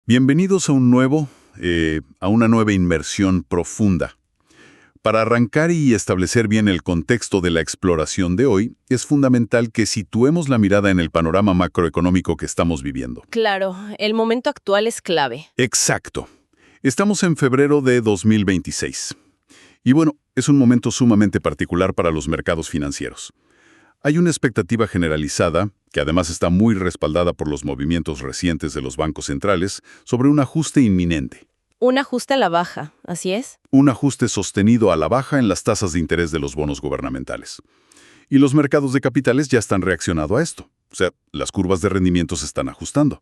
Bienvenidos a una nueva inmersión profunda. Para arrancar y establecer bien el contexto de la exploración de hoy, es fundamental que situemos la mirada en el panorama macroeconómico que estamos viviendo. Claro, el momento actual es clave. Exacto. Estamos en febrero de 2026. Y bueno, es un momento sumamente particular para los mercados financieros. Hay una expectativa generalizada, que además está muy respaldada por los movimientos recientes de los bancos centrales, sobre un ajuste inminente. Un ajuste a la baja, ¿así es? Un ajuste sostenido a la baja en las tasas de interés de los bonos gubernamentales. Y los mercados de capitales ya están reaccionando a esto. O sea, las curvas de rendimiento se están ajustando.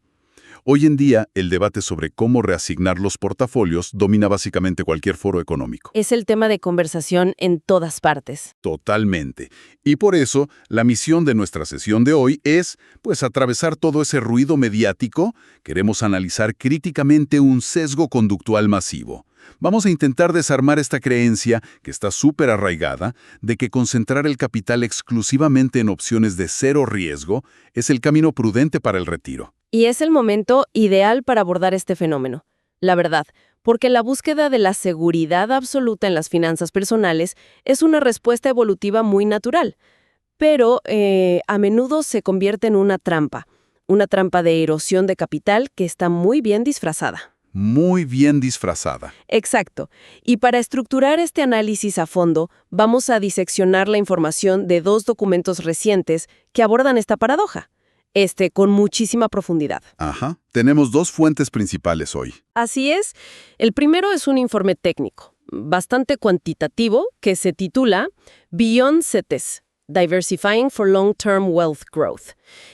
Hoy en día, el debate sobre cómo reasignar los portafolios domina básicamente cualquier foro económico. Es el tema de conversación en todas partes. Totalmente. Y por eso, la misión de nuestra sesión de hoy es, atravesar todo ese ruido mediático. Queremos analizar críticamente un sesgo conductual masivo. Vamos a intentar desarmar esta creencia, que está súper arraigada, de que concentrar el capital exclusivamente en opciones de cero riesgo es el camino prudente para el retiro. Y es el momento ideal para abordar este fenómeno. La verdad, porque la búsqueda de la seguridad absoluta en las finanzas personales es una respuesta evolutiva muy natural, pero a menudo se convierte en una trampa de erosión de capital que está muy bien disfrazada. Muy bien disfrazada. Exacto. Y para estructurar este análisis a fondo, vamos a diseccionar la información de dos documentos recientes que abordan esta paradoja. Con muchísima profundidad. Ajá. Tenemos dos fuentes principales hoy. Así es. El primero es un informe técnico, bastante cuantitativo, que se titula Beyond CETES, Diversifying for Long-Term Wealth Growth.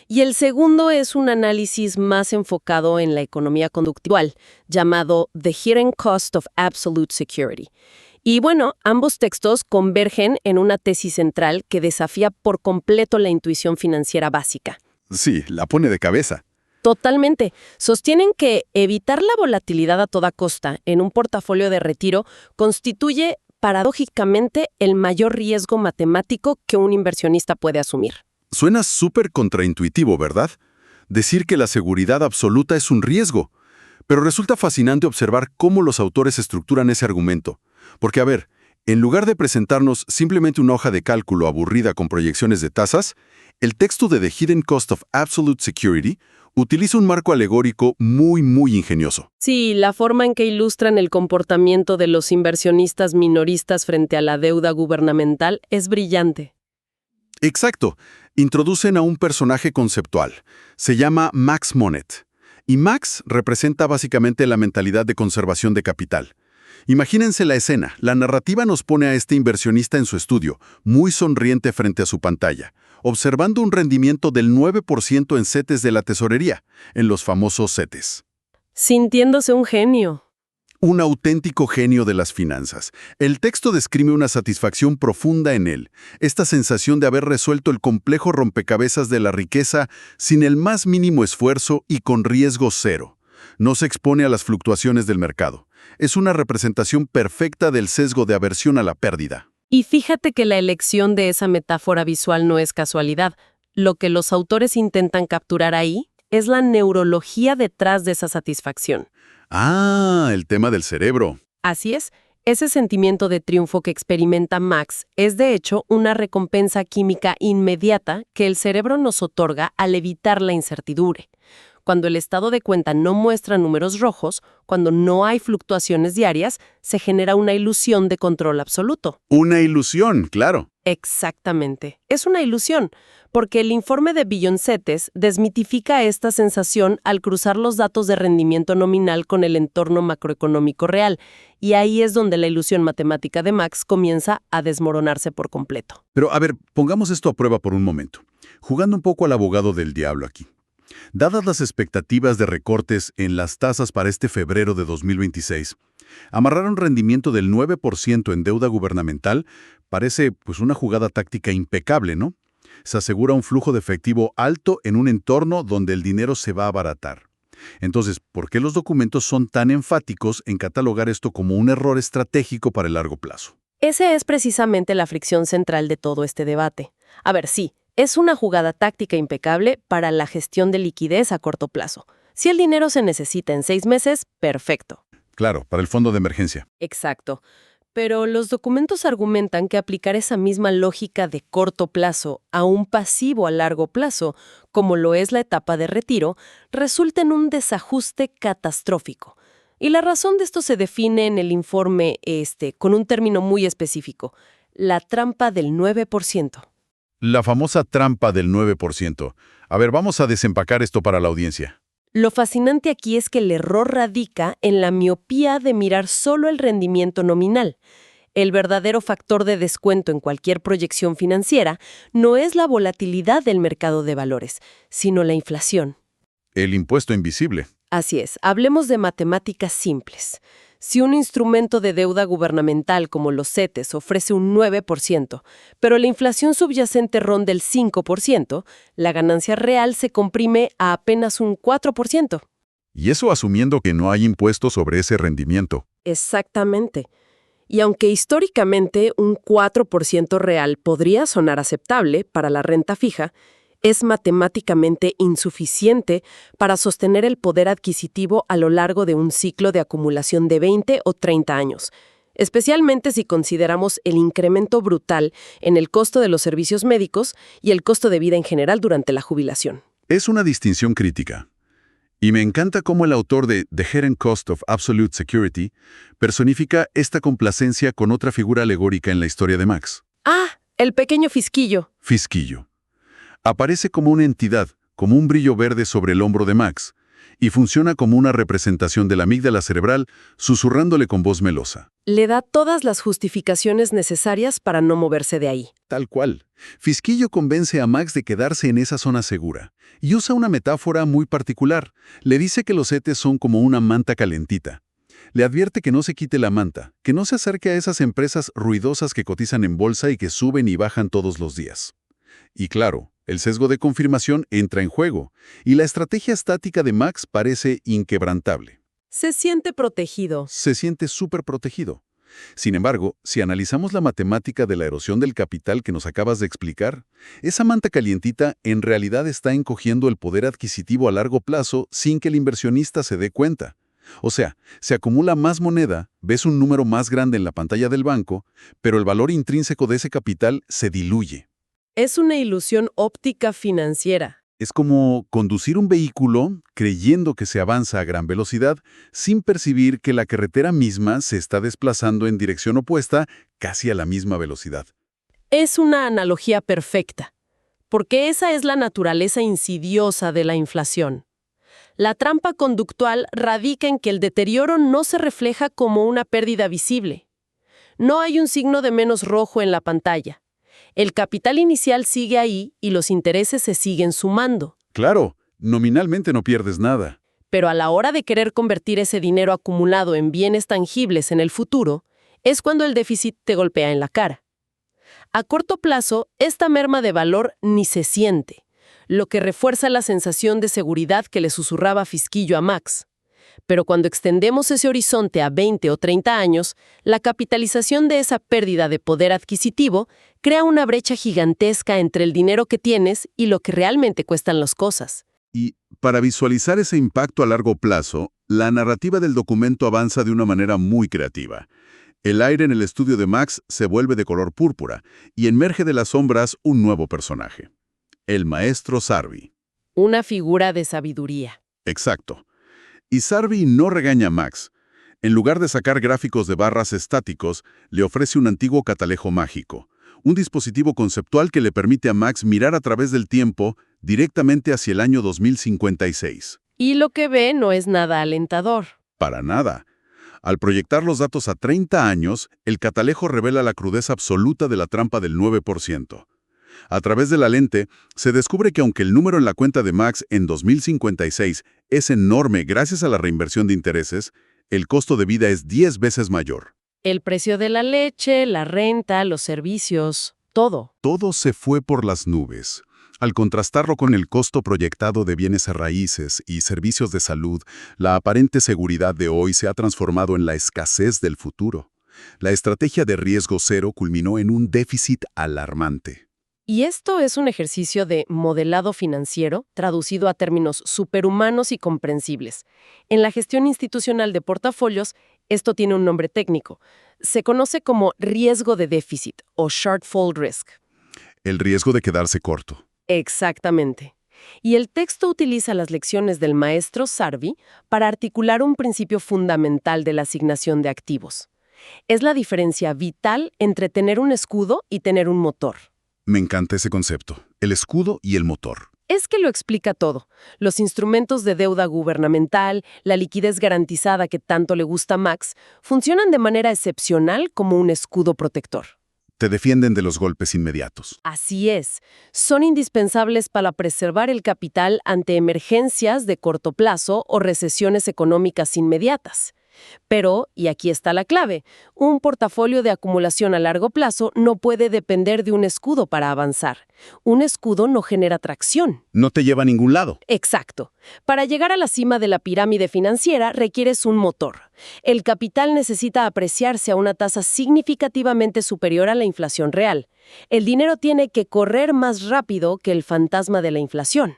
Y el segundo es un análisis más enfocado en la economía conductual, llamado The Hidden Cost of Absolute Security. Y bueno, ambos textos convergen en una tesis central que desafía por completo la intuición financiera básica. Sí, la pone de cabeza. Totalmente. Sostienen que evitar la volatilidad a toda costa en un portafolio de retiro constituye, paradójicamente, el mayor riesgo matemático que un inversionista puede asumir. Suena súper contraintuitivo, ¿verdad? Decir que la seguridad absoluta es un riesgo. Pero resulta fascinante observar cómo los autores estructuran ese argumento. Porque, a ver, en lugar de presentarnos simplemente una hoja de cálculo aburrida con proyecciones de tasas, el texto de The Hidden Cost of Absolute Security utiliza un marco alegórico muy ingenioso. Sí, la forma en que ilustran el comportamiento de los inversionistas minoristas frente a la deuda gubernamental es brillante. Exacto. Introducen a un personaje conceptual. Se llama Max Monnet. Y Max representa básicamente la mentalidad de conservación de capital. Imagínense la escena. La narrativa nos pone a este inversionista en su estudio, muy sonriente frente a su pantalla, observando un rendimiento del 9% en CETES de la tesorería, en los famosos CETES. Sintiéndose un genio. Un auténtico genio de las finanzas. El texto describe una satisfacción profunda en él, esta sensación de haber resuelto el complejo rompecabezas de la riqueza sin el más mínimo esfuerzo y con riesgo cero. No se expone a las fluctuaciones del mercado. Es una representación perfecta del sesgo de aversión a la pérdida. Y fíjate que la elección de esa metáfora visual no es casualidad. Lo que los autores intentan capturar ahí es la neurología detrás de esa satisfacción. Ah, el tema del cerebro. Así es, ese sentimiento de triunfo que experimenta Max es de hecho una recompensa química inmediata que el cerebro nos otorga al evitar la incertidumbre. Cuando el estado de cuenta no muestra números rojos, cuando no hay fluctuaciones diarias, se genera una ilusión de control absoluto. Una ilusión, claro. Exactamente. Es una ilusión, porque el informe de Beyond CETES desmitifica esta sensación al cruzar los datos de rendimiento nominal con el entorno macroeconómico real, y ahí es donde la ilusión matemática de Max comienza a desmoronarse por completo. Pero, a ver, pongamos esto a prueba por un momento, jugando un poco al abogado del diablo aquí. Dadas las expectativas de recortes en las tasas para este febrero de 2026, amarrar un rendimiento del 9% en deuda gubernamental parece una jugada táctica impecable, ¿no? Se asegura un flujo de efectivo alto en un entorno donde el dinero se va a abaratar. Entonces, ¿por qué los documentos son tan enfáticos en catalogar esto como un error estratégico para el largo plazo? Esa es precisamente la fricción central de todo este debate. A ver, sí, es una jugada táctica impecable para la gestión de liquidez a corto plazo. Si el dinero se necesita en 6 meses, perfecto. Claro, para el fondo de emergencia. Exacto. Pero los documentos argumentan que aplicar esa misma lógica de corto plazo a un pasivo a largo plazo, como lo es la etapa de retiro, resulta en un desajuste catastrófico. Y la razón de esto se define en el informe con un término muy específico: la trampa del 9%. La famosa trampa del 9%. A ver, vamos a desempacar esto para la audiencia. Lo fascinante aquí es que el error radica en la miopía de mirar solo el rendimiento nominal. El verdadero factor de descuento en cualquier proyección financiera no es la volatilidad del mercado de valores, sino la inflación. El impuesto invisible. Así es, hablemos de matemáticas simples. Si un instrumento de deuda gubernamental como los CETES ofrece un 9%, pero la inflación subyacente ronda el 5%, la ganancia real se comprime a apenas un 4%. Y eso asumiendo que no hay impuesto sobre ese rendimiento. Exactamente. Y aunque históricamente un 4% real podría sonar aceptable para la renta fija, es matemáticamente insuficiente para sostener el poder adquisitivo a lo largo de un ciclo de acumulación de 20 o 30 años, especialmente si consideramos el incremento brutal en el costo de los servicios médicos y el costo de vida en general durante la jubilación. Es una distinción crítica. Y me encanta cómo el autor de The Hidden Cost of Absolute Security personifica esta complacencia con otra figura alegórica en la historia de Max. ¡Ah! El pequeño fisquillo. Fisquillo. Aparece como una entidad, como un brillo verde sobre el hombro de Max, y funciona como una representación de la amígdala cerebral, susurrándole con voz melosa. Le da todas las justificaciones necesarias para no moverse de ahí. Tal cual. Fisquillo convence a Max de quedarse en esa zona segura, y usa una metáfora muy particular. Le dice que los CETES son como una manta calentita. Le advierte que no se quite la manta, que no se acerque a esas empresas ruidosas que cotizan en bolsa y que suben y bajan todos los días. Y claro, el sesgo de confirmación entra en juego, y la estrategia estática de Max parece inquebrantable. Se siente protegido. Se siente súper protegido. Sin embargo, si analizamos la matemática de la erosión del capital que nos acabas de explicar, esa manta calientita en realidad está encogiendo el poder adquisitivo a largo plazo sin que el inversionista se dé cuenta. O sea, se acumula más moneda, ves un número más grande en la pantalla del banco, pero el valor intrínseco de ese capital se diluye. Es una ilusión óptica financiera. Es como conducir un vehículo creyendo que se avanza a gran velocidad sin percibir que la carretera misma se está desplazando en dirección opuesta casi a la misma velocidad. Es una analogía perfecta, porque esa es la naturaleza insidiosa de la inflación. La trampa conductual radica en que el deterioro no se refleja como una pérdida visible. No hay un signo de menos rojo en la pantalla. El capital inicial sigue ahí y los intereses se siguen sumando. Claro, nominalmente no pierdes nada. Pero a la hora de querer convertir ese dinero acumulado en bienes tangibles en el futuro, es cuando el déficit te golpea en la cara. A corto plazo, esta merma de valor ni se siente, lo que refuerza la sensación de seguridad que le susurraba Fisquillo a Max. Pero cuando extendemos ese horizonte a 20 o 30 años, la capitalización de esa pérdida de poder adquisitivo crea una brecha gigantesca entre el dinero que tienes y lo que realmente cuestan las cosas. Y para visualizar ese impacto a largo plazo, la narrativa del documento avanza de una manera muy creativa. El aire en el estudio de Max se vuelve de color púrpura y emerge de las sombras un nuevo personaje. El maestro Sarvi. Una figura de sabiduría. Exacto. Y Sarvi no regaña a Max. En lugar de sacar gráficos de barras estáticos, le ofrece un antiguo catalejo mágico, un dispositivo conceptual que le permite a Max mirar a través del tiempo directamente hacia el año 2056. Y lo que ve no es nada alentador. Para nada. Al proyectar los datos a 30 años, el catalejo revela la crudeza absoluta de la trampa del 9%. A través de la lente, se descubre que aunque el número en la cuenta de Max en 2056 es enorme gracias a la reinversión de intereses, el costo de vida es 10 veces mayor. El precio de la leche, la renta, los servicios, todo. Todo se fue por las nubes. Al contrastarlo con el costo proyectado de bienes a raíces y servicios de salud, la aparente seguridad de hoy se ha transformado en la escasez del futuro. La estrategia de riesgo cero culminó en un déficit alarmante. Y esto es un ejercicio de modelado financiero traducido a términos superhumanos y comprensibles. En la gestión institucional de portafolios, esto tiene un nombre técnico. Se conoce como riesgo de déficit o shortfall risk. El riesgo de quedarse corto. Exactamente. Y el texto utiliza las lecciones del maestro Sarvi para articular un principio fundamental de la asignación de activos. Es la diferencia vital entre tener un escudo y tener un motor. Me encanta ese concepto, el escudo y el motor. Es que lo explica todo. Los instrumentos de deuda gubernamental, la liquidez garantizada que tanto le gusta a Max, funcionan de manera excepcional como un escudo protector. Te defienden de los golpes inmediatos. Así es. Son indispensables para preservar el capital ante emergencias de corto plazo o recesiones económicas inmediatas. Pero, y aquí está la clave, un portafolio de acumulación a largo plazo no puede depender de un escudo para avanzar. Un escudo no genera tracción. No te lleva a ningún lado. Exacto. Para llegar a la cima de la pirámide financiera requieres un motor. El capital necesita apreciarse a una tasa significativamente superior a la inflación real. El dinero tiene que correr más rápido que el fantasma de la inflación.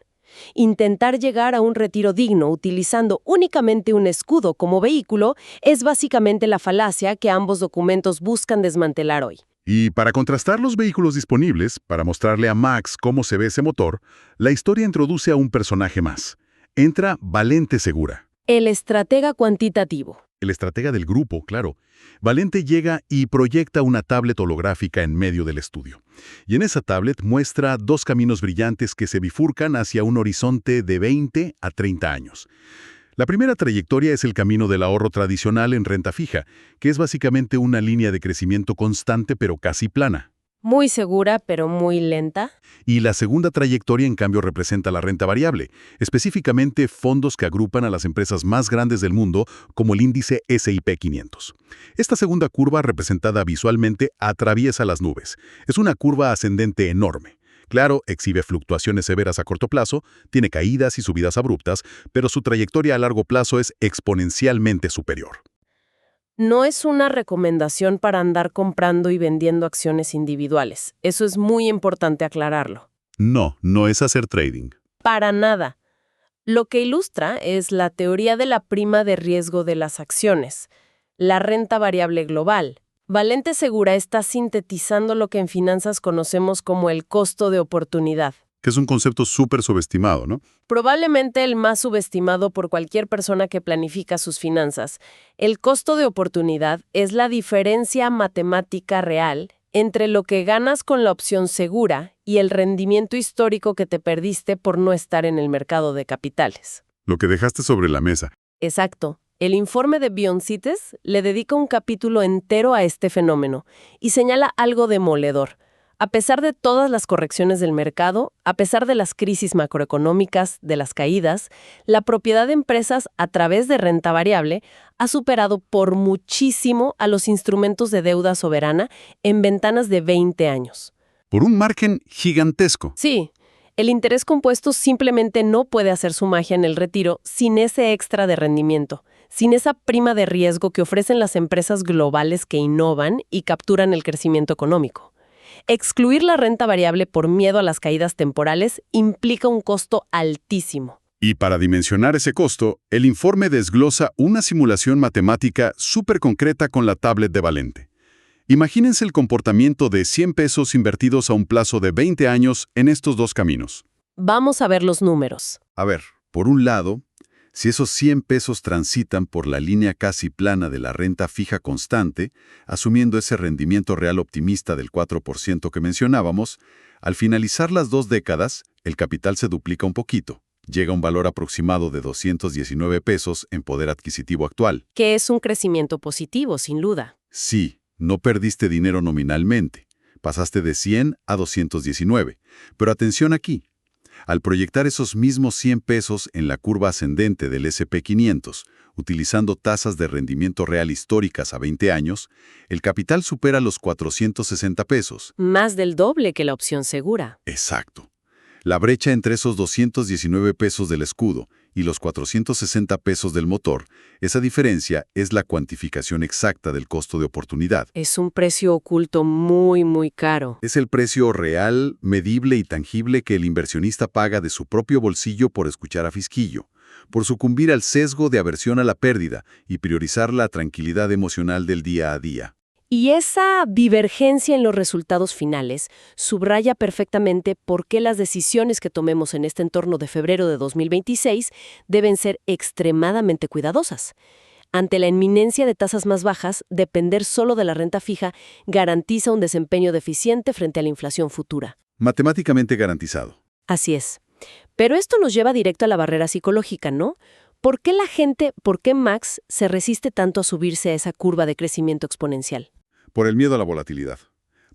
Intentar llegar a un retiro digno utilizando únicamente un escudo como vehículo es básicamente la falacia que ambos documentos buscan desmantelar hoy. Y para contrastar los vehículos disponibles, para mostrarle a Max cómo se ve ese motor, la historia introduce a un personaje más. Entra Valente Segura. El estratega cuantitativo. El estratega del grupo, claro. Valente llega y proyecta una tablet holográfica en medio del estudio. Y en esa tablet muestra dos caminos brillantes que se bifurcan hacia un horizonte de 20 a 30 años. La primera trayectoria es el camino del ahorro tradicional en renta fija, que es básicamente una línea de crecimiento constante pero casi plana. Muy segura, pero muy lenta. Y la segunda trayectoria, en cambio, representa la renta variable, específicamente fondos que agrupan a las empresas más grandes del mundo, como el índice S&P 500. Esta segunda curva, representada visualmente, atraviesa las nubes. Es una curva ascendente enorme. Claro, exhibe fluctuaciones severas a corto plazo, tiene caídas y subidas abruptas, pero su trayectoria a largo plazo es exponencialmente superior. No es una recomendación para andar comprando y vendiendo acciones individuales. Eso es muy importante aclararlo. No, no es hacer trading. Para nada. Lo que ilustra es la teoría de la prima de riesgo de las acciones, la renta variable global. Valente Segura está sintetizando lo que en finanzas conocemos como el costo de oportunidad. Que es un concepto súper subestimado, ¿no? Probablemente el más subestimado por cualquier persona que planifica sus finanzas. El costo de oportunidad es la diferencia matemática real entre lo que ganas con la opción segura y el rendimiento histórico que te perdiste por no estar en el mercado de capitales. Lo que dejaste sobre la mesa. Exacto. El informe de Beyond CITES le dedica un capítulo entero a este fenómeno y señala algo demoledor. A pesar de todas las correcciones del mercado, a pesar de las crisis macroeconómicas, de las caídas, la propiedad de empresas a través de renta variable ha superado por muchísimo a los instrumentos de deuda soberana en ventanas de 20 años. Por un margen gigantesco. Sí, el interés compuesto simplemente no puede hacer su magia en el retiro sin ese extra de rendimiento, sin esa prima de riesgo que ofrecen las empresas globales que innovan y capturan el crecimiento económico. Excluir la renta variable por miedo a las caídas temporales implica un costo altísimo. Y para dimensionar ese costo, el informe desglosa una simulación matemática súper concreta con la tablet de Valente. Imagínense el comportamiento de 100 pesos invertidos a un plazo de 20 años en estos dos caminos. Vamos a ver los números. A ver, por un lado, si esos 100 pesos transitan por la línea casi plana de la renta fija constante, asumiendo ese rendimiento real optimista del 4% que mencionábamos, al finalizar las 2 décadas, el capital se duplica un poquito. Llega a un valor aproximado de 219 pesos en poder adquisitivo actual. Que es un crecimiento positivo, sin duda. Sí, no perdiste dinero nominalmente. Pasaste de 100 a 219. Pero atención aquí. Al proyectar esos mismos 100 pesos en la curva ascendente del S&P 500, utilizando tasas de rendimiento real históricas a 20 años, el capital supera los 460 pesos. Más del doble que la opción segura. Exacto. La brecha entre esos 219 pesos del escudo y los 460 pesos del motor, esa diferencia es la cuantificación exacta del costo de oportunidad. Es un precio oculto muy, muy caro. Es el precio real, medible y tangible que el inversionista paga de su propio bolsillo por escuchar a Fisquillo, por sucumbir al sesgo de aversión a la pérdida y priorizar la tranquilidad emocional del día a día. Y esa divergencia en los resultados finales subraya perfectamente por qué las decisiones que tomemos en este entorno de febrero de 2026 deben ser extremadamente cuidadosas. Ante la inminencia de tasas más bajas, depender solo de la renta fija garantiza un desempeño deficiente frente a la inflación futura. Matemáticamente garantizado. Así es. Pero esto nos lleva directo a la barrera psicológica, ¿no? ¿Por qué Max se resiste tanto a subirse a esa curva de crecimiento exponencial? Por el miedo a la volatilidad.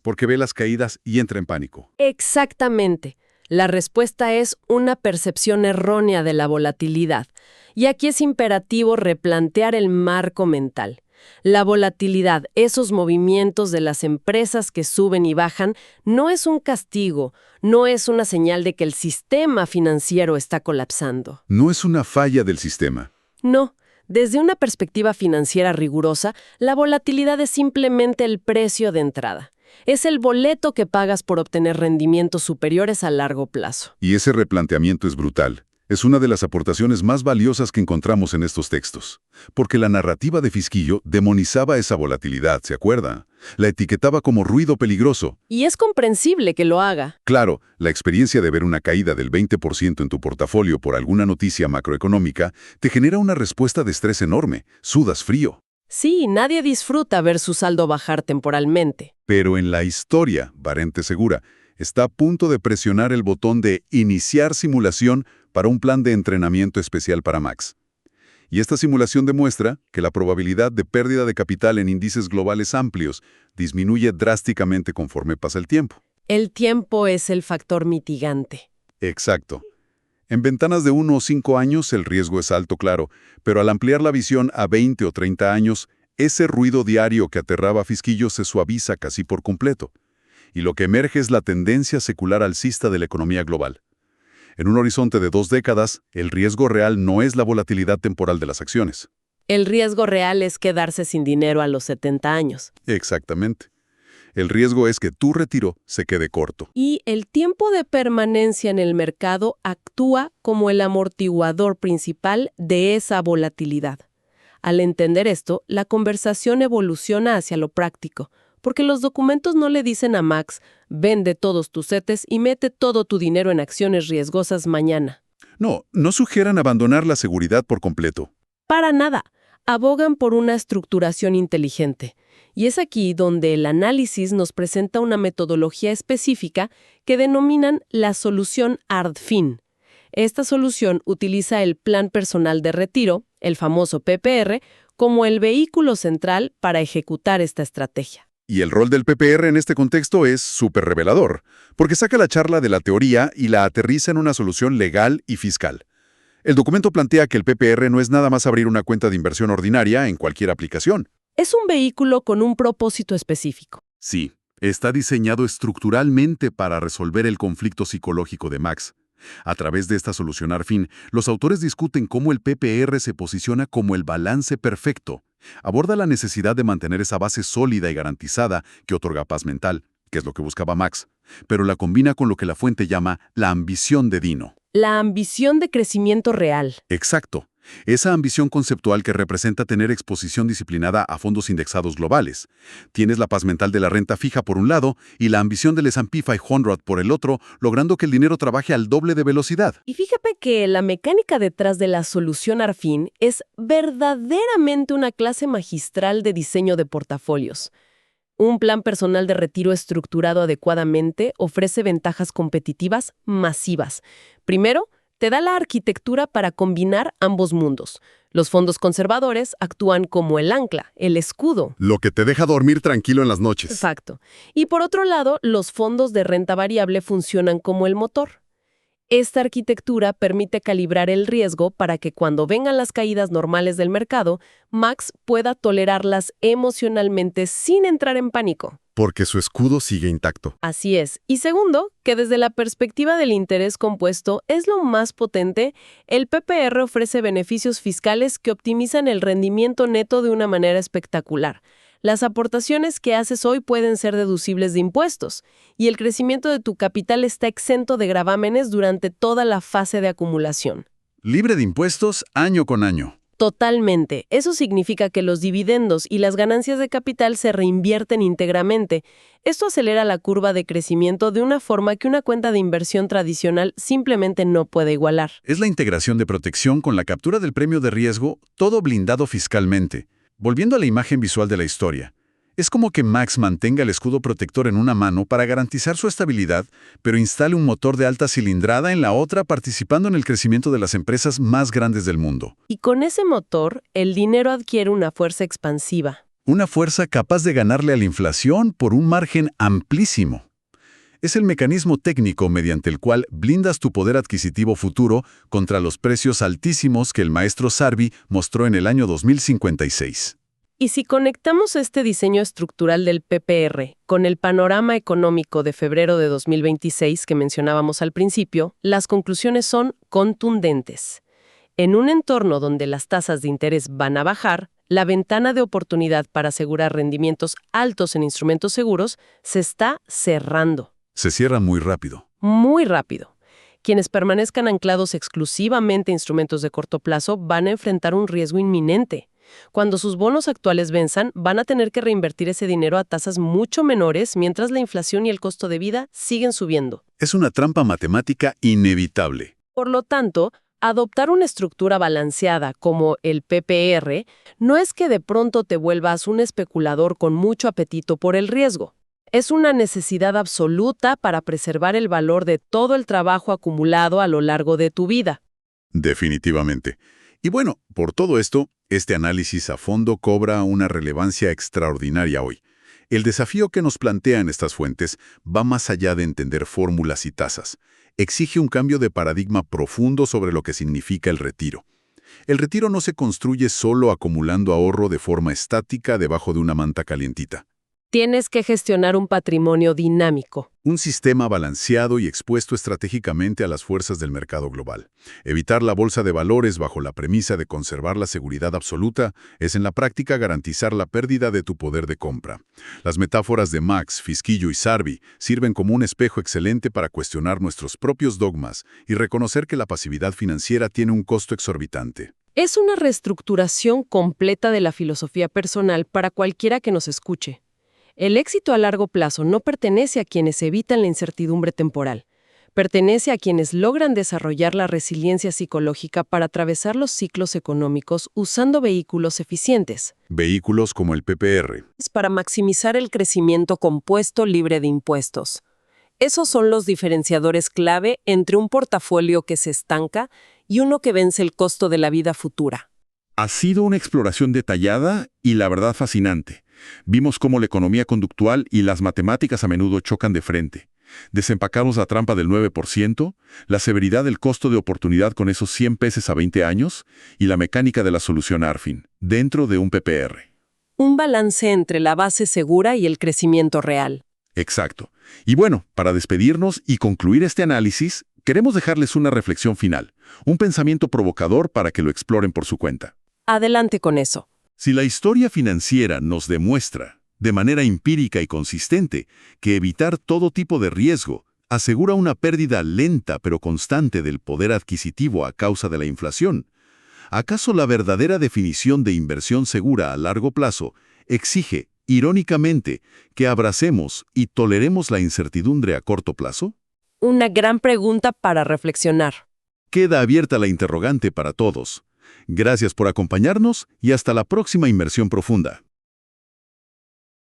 Porque ve las caídas y entra en pánico. Exactamente. La respuesta es una percepción errónea de la volatilidad. Y aquí es imperativo replantear el marco mental. La volatilidad, esos movimientos de las empresas que suben y bajan, no es un castigo, no es una señal de que el sistema financiero está colapsando. No es una falla del sistema. No. Desde una perspectiva financiera rigurosa, la volatilidad es simplemente el precio de entrada. Es el boleto que pagas por obtener rendimientos superiores a largo plazo. Y ese replanteamiento es brutal. Es una de las aportaciones más valiosas que encontramos en estos textos. Porque la narrativa de Fisquillo demonizaba esa volatilidad, ¿se acuerda? La etiquetaba como ruido peligroso. Y es comprensible que lo haga. Claro, la experiencia de ver una caída del 20% en tu portafolio por alguna noticia macroeconómica te genera una respuesta de estrés enorme. Sudas frío. Sí, nadie disfruta ver su saldo bajar temporalmente. Pero en la historia, Barente Segura, está a punto de presionar el botón de iniciar simulación para un plan de entrenamiento especial para Max. Y esta simulación demuestra que la probabilidad de pérdida de capital en índices globales amplios disminuye drásticamente conforme pasa el tiempo. El tiempo es el factor mitigante. Exacto. En ventanas de 1 o 5 años el riesgo es alto, claro, pero al ampliar la visión a 20 o 30 años, ese ruido diario que aterraba a Fisquillo se suaviza casi por completo. Y lo que emerge es la tendencia secular alcista de la economía global. En un horizonte de 2 décadas, el riesgo real no es la volatilidad temporal de las acciones. El riesgo real es quedarse sin dinero a los 70 años. Exactamente. El riesgo es que tu retiro se quede corto. Y el tiempo de permanencia en el mercado actúa como el amortiguador principal de esa volatilidad. Al entender esto, la conversación evoluciona hacia lo práctico, porque los documentos no le dicen a Max, vende todos tus CETES y mete todo tu dinero en acciones riesgosas mañana. No sugieran abandonar la seguridad por completo. Para nada. Abogan por una estructuración inteligente. Y es aquí donde el análisis nos presenta una metodología específica que denominan la solución ARDFIN. Esta solución utiliza el Plan Personal de Retiro, el famoso PPR, como el vehículo central para ejecutar esta estrategia. Y el rol del PPR en este contexto es súper revelador, porque saca la charla de la teoría y la aterriza en una solución legal y fiscal. El documento plantea que el PPR no es nada más abrir una cuenta de inversión ordinaria en cualquier aplicación. Es un vehículo con un propósito específico. Sí, está diseñado estructuralmente para resolver el conflicto psicológico de Max. A través de esta solución ARFIN, los autores discuten cómo el PPR se posiciona como el balance perfecto. Aborda la necesidad de mantener esa base sólida y garantizada que otorga paz mental, que es lo que buscaba Max, pero la combina con lo que la fuente llama la ambición de Dino. La ambición de crecimiento real. Exacto. Esa ambición conceptual que representa tener exposición disciplinada a fondos indexados globales. Tienes la paz mental de la renta fija por un lado y la ambición del S&P 500 por el otro, logrando que el dinero trabaje al doble de velocidad. Y fíjate que la mecánica detrás de la solución ARFIN es verdaderamente una clase magistral de diseño de portafolios. Un plan personal de retiro estructurado adecuadamente ofrece ventajas competitivas masivas. Primero, te da la arquitectura para combinar ambos mundos. Los fondos conservadores actúan como el ancla, el escudo. Lo que te deja dormir tranquilo en las noches. Exacto. Y por otro lado, los fondos de renta variable funcionan como el motor. Esta arquitectura permite calibrar el riesgo para que cuando vengan las caídas normales del mercado, Max pueda tolerarlas emocionalmente sin entrar en pánico. Porque su escudo sigue intacto. Así es. Y segundo, que desde la perspectiva del interés compuesto es lo más potente, el PPR ofrece beneficios fiscales que optimizan el rendimiento neto de una manera espectacular. Las aportaciones que haces hoy pueden ser deducibles de impuestos, y el crecimiento de tu capital está exento de gravámenes durante toda la fase de acumulación. Libre de impuestos año con año. Totalmente. Eso significa que los dividendos y las ganancias de capital se reinvierten íntegramente. Esto acelera la curva de crecimiento de una forma que una cuenta de inversión tradicional simplemente no puede igualar. Es la integración de protección con la captura del premio de riesgo, todo blindado fiscalmente. Volviendo a la imagen visual de la historia, es como que Max mantenga el escudo protector en una mano para garantizar su estabilidad, pero instale un motor de alta cilindrada en la otra, participando en el crecimiento de las empresas más grandes del mundo. Y con ese motor, el dinero adquiere una fuerza expansiva. Una fuerza capaz de ganarle a la inflación por un margen amplísimo. Es el mecanismo técnico mediante el cual blindas tu poder adquisitivo futuro contra los precios altísimos que el maestro Sarbi mostró en el año 2056. Y si conectamos este diseño estructural del PPR con el panorama económico de febrero de 2026 que mencionábamos al principio, las conclusiones son contundentes. En un entorno donde las tasas de interés van a bajar, la ventana de oportunidad para asegurar rendimientos altos en instrumentos seguros se está cerrando. Se cierra muy rápido. Muy rápido. Quienes permanezcan anclados exclusivamente a instrumentos de corto plazo van a enfrentar un riesgo inminente. Cuando sus bonos actuales venzan, van a tener que reinvertir ese dinero a tasas mucho menores mientras la inflación y el costo de vida siguen subiendo. Es una trampa matemática inevitable. Por lo tanto, adoptar una estructura balanceada como el PPR no es que de pronto te vuelvas un especulador con mucho apetito por el riesgo. Es una necesidad absoluta para preservar el valor de todo el trabajo acumulado a lo largo de tu vida. Definitivamente. Y bueno, por todo esto, este análisis a fondo cobra una relevancia extraordinaria hoy. El desafío que nos plantean estas fuentes va más allá de entender fórmulas y tasas. Exige un cambio de paradigma profundo sobre lo que significa el retiro. El retiro no se construye solo acumulando ahorro de forma estática debajo de una manta calientita. Tienes que gestionar un patrimonio dinámico. Un sistema balanceado y expuesto estratégicamente a las fuerzas del mercado global. Evitar la bolsa de valores bajo la premisa de conservar la seguridad absoluta es en la práctica garantizar la pérdida de tu poder de compra. Las metáforas de Max, Fisquillo y Sarbi sirven como un espejo excelente para cuestionar nuestros propios dogmas y reconocer que la pasividad financiera tiene un costo exorbitante. Es una reestructuración completa de la filosofía personal para cualquiera que nos escuche. El éxito a largo plazo no pertenece a quienes evitan la incertidumbre temporal. Pertenece a quienes logran desarrollar la resiliencia psicológica para atravesar los ciclos económicos usando vehículos eficientes. Vehículos como el PPR. Es para maximizar el crecimiento compuesto libre de impuestos. Esos son los diferenciadores clave entre un portafolio que se estanca y uno que vence el costo de la vida futura. Ha sido una exploración detallada y la verdad fascinante. Vimos cómo la economía conductual y las matemáticas a menudo chocan de frente. Desempacamos la trampa del 9%, la severidad del costo de oportunidad con esos 100 pesos a 20 años y la mecánica de la solución ARFIN, dentro de un PPR. Un balance entre la base segura y el crecimiento real. Exacto. Y bueno, para despedirnos y concluir este análisis, queremos dejarles una reflexión final, un pensamiento provocador para que lo exploren por su cuenta. Adelante con eso. Si la historia financiera nos demuestra, de manera empírica y consistente, que evitar todo tipo de riesgo asegura una pérdida lenta pero constante del poder adquisitivo a causa de la inflación, ¿acaso la verdadera definición de inversión segura a largo plazo exige, irónicamente, que abracemos y toleremos la incertidumbre a corto plazo? Una gran pregunta para reflexionar. Queda abierta la interrogante para todos. Gracias por acompañarnos y hasta la próxima inmersión profunda.